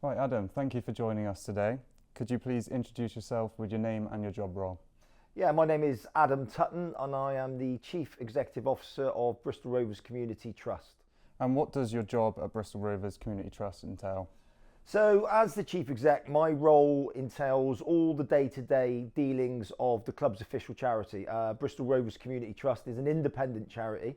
Right, Adam, thank you for joining us today. Could you please introduce yourself with your name and your job role? Yeah, my name is Adam Tutton and I am the Chief Executive Officer of Bristol Rovers Community Trust. And what does your job at Bristol Rovers Community Trust entail? So, as the Chief Exec, my role entails all the day-to-day dealings of the club's official charity. Bristol Rovers Community Trust is an independent charity,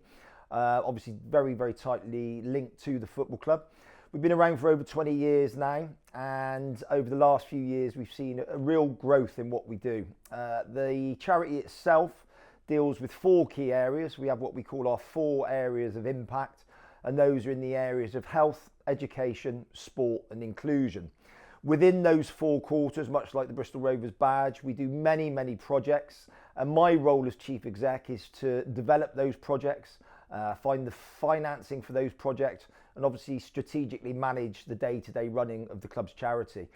obviously very tightly linked to the football club. We've been around for over 20 years now, and over the last few years we've seen a real growth in what we do. The charity itself deals with four key areas. We have what we call our four areas of impact, and those are in the areas of health, education, sport and inclusion. Within those four quarters, much like the Bristol Rovers badge, we do many projects, and my role as Chief Exec is to develop those projects, find the financing for those projects, and obviously strategically manage the day-to-day running of the club's charity.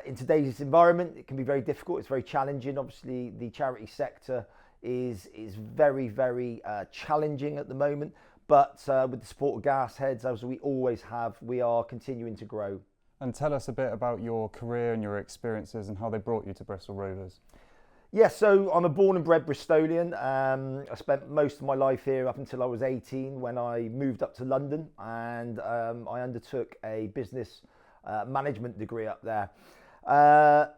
In today's environment, it can be very difficult, it's very challenging. Obviously the charity sector is very challenging at the moment, but with the support of Gasheads, as we always have, we are continuing to grow. And tell us a bit about your career and your experiences and how they brought you to Bristol Rovers. Yes, so I'm a born and bred Bristolian. I spent most of my life here up until I was 18 when I moved up to London, and I undertook a business management degree up there.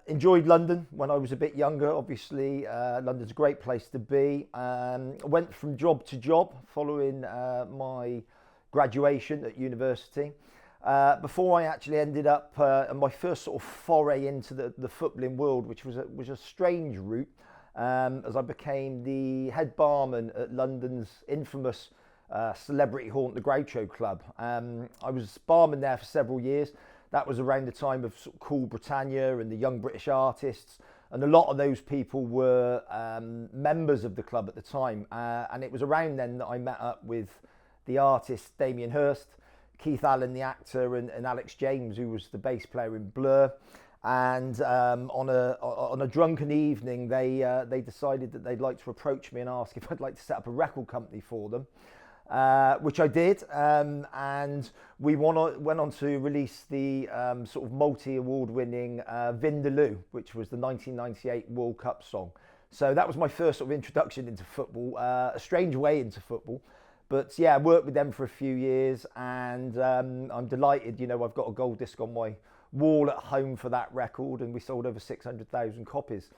Enjoyed London when I was a bit younger, obviously. London's a great place to be. I went from job to job following my graduation at university. Before I actually ended up my first sort of foray into the footballing world, which was a strange route, as I became the head barman at London's infamous celebrity haunt, the Groucho Club. I was barman there for several years. That was around the time of sort of Cool Britannia and the Young British Artists, and a lot of those people were members of the club at the time. And it was around then that I met up with the artist Damien Hirst, Keith Allen, the actor, and Alex James, who was the bass player in Blur. And on a drunken evening, they decided that they'd like to approach me and ask if I'd like to set up a record company for them, which I did. And we went on to release the sort of multi-award-winning Vindaloo, which was the 1998 World Cup song. So that was my first sort of introduction into football, a strange way into football. But yeah, I worked with them for a few years, and I'm delighted, I've got a gold disc on my wall at home for that record, and we sold over 600,000 copies.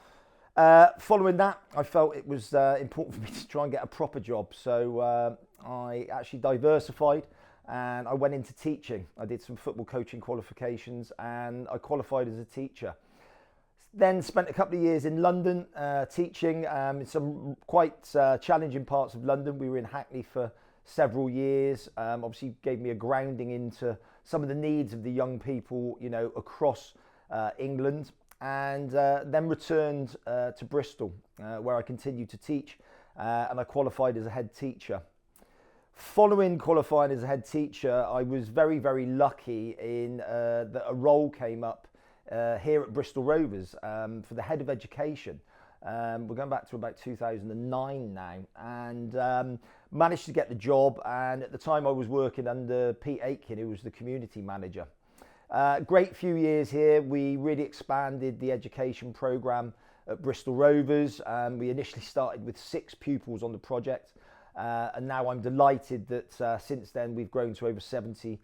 Following that, I felt it was important for me to try and get a proper job. So I actually diversified and I went into teaching. I did some football coaching qualifications and I qualified as a teacher. Then spent a couple of years in London teaching in some quite challenging parts of London. We were in Hackney for several years. Obviously gave me a grounding into some of the needs of the young people, across England. And then returned to Bristol, where I continued to teach, and I qualified as a head teacher. Following qualifying as a head teacher, I was very lucky in that a role came up here at Bristol Rovers for the head of education. We're going back to about 2009 now, and managed to get the job. And at the time I was working under Pete Aitken, who was the community manager. Great few years here. We really expanded the education programme at Bristol Rovers. We initially started with 6 pupils on the project, and now I'm delighted that since then we've grown to over 70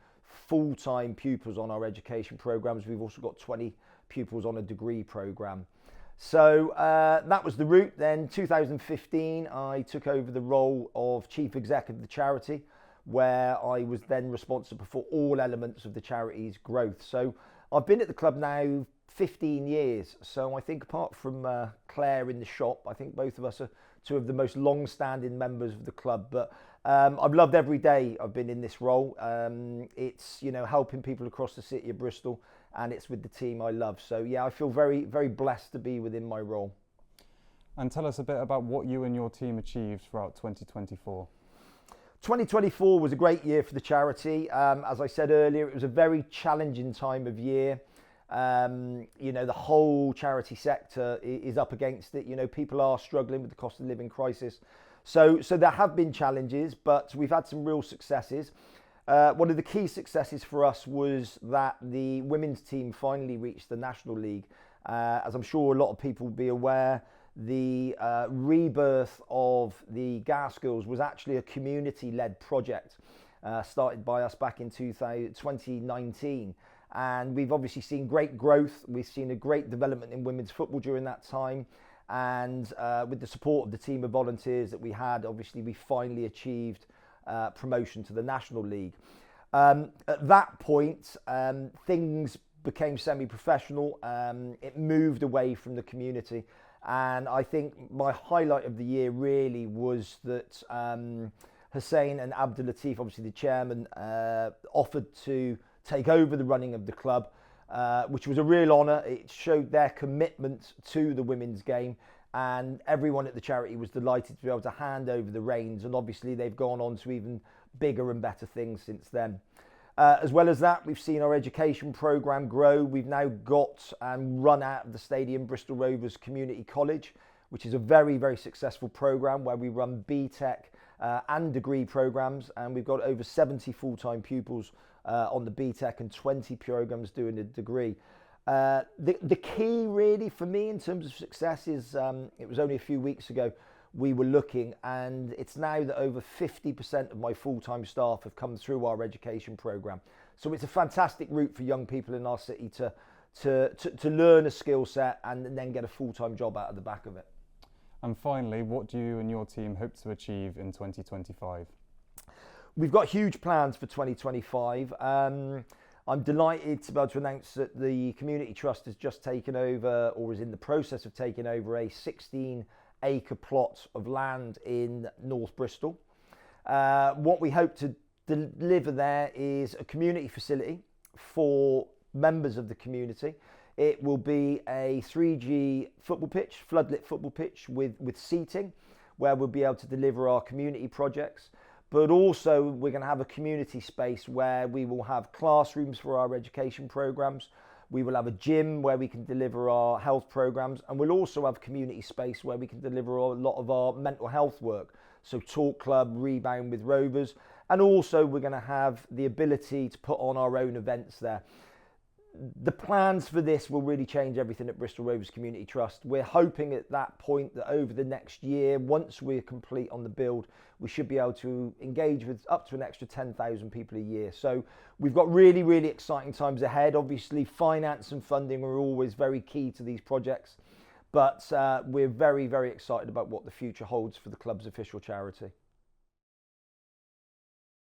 full-time pupils on our education programmes. We've also got 20 pupils on a degree programme. So that was the route. Then 2015 I took over the role of Chief Exec of the charity, where I was then responsible for all elements of the charity's growth. So I've been at the club now 15 years. So I think apart from Claire in the shop, I think both of us are two of the most long-standing members of the club. But I've loved every day I've been in this role. It's, helping people across the city of Bristol, and it's with the team I love. So yeah, I feel very blessed to be within my role. And tell us a bit about what you and your team achieved throughout 2024. 2024 was a great year for the charity. As I said earlier, it was a very challenging time of year. The whole charity sector is up against it. People are struggling with the cost of living crisis. So there have been challenges, but we've had some real successes. One of the key successes for us was that the women's team finally reached the National League. As I'm sure a lot of people will be aware, the rebirth of the Gas Girls was actually a community-led project started by us back in 2019. And we've obviously seen great growth. We've seen a great development in women's football during that time. And with the support of the team of volunteers that we had, obviously we finally achieved promotion to the National League. At that point, things became semi-professional. It moved away from the community. And I think my highlight of the year really was that Hussein and Abdul Latif, obviously the chairman, offered to take over the running of the club, which was a real honour. It showed their commitment to the women's game, and everyone at the charity was delighted to be able to hand over the reins, and obviously they've gone on to even bigger and better things since then. As well as that, we've seen our education programme grow. We've now got and run out of the stadium Bristol Rovers Community College, which is a very, very successful programme where we run BTEC and degree programmes, and we've got over 70 full-time pupils on the BTEC and 20 programmes doing a degree. The key really for me in terms of success is, it was only a few weeks ago we were looking, and it's now that over 50% of my full-time staff have come through our education programme. So it's a fantastic route for young people in our city to learn a skill set and then get a full-time job out of the back of it. And finally, what do you and your team hope to achieve in 2025? We've got huge plans for 2025. I'm delighted to be able to announce that the Community Trust has just taken over, or is in the process of taking over, a 16-acre plot of land in North Bristol. What we hope to deliver there is a community facility for members of the community. It will be a 3G football pitch, floodlit football pitch with seating, where we'll be able to deliver our community projects. But also we're going to have a community space where we will have classrooms for our education programs. We will have a gym where we can deliver our health programs, and we'll also have community space where we can deliver a lot of our mental health work. So Talk Club, Rebound with Rovers, and also we're going to have the ability to put on our own events there. The plans for this will really change everything at Bristol Rovers Community Trust. We're hoping at that point that over the next year, once we're complete on the build, we should be able to engage with up to an extra 10,000 people a year. So we've got really, really exciting times ahead. Obviously, finance and funding are always very key to these projects, but we're very, very excited about what the future holds for the club's official charity.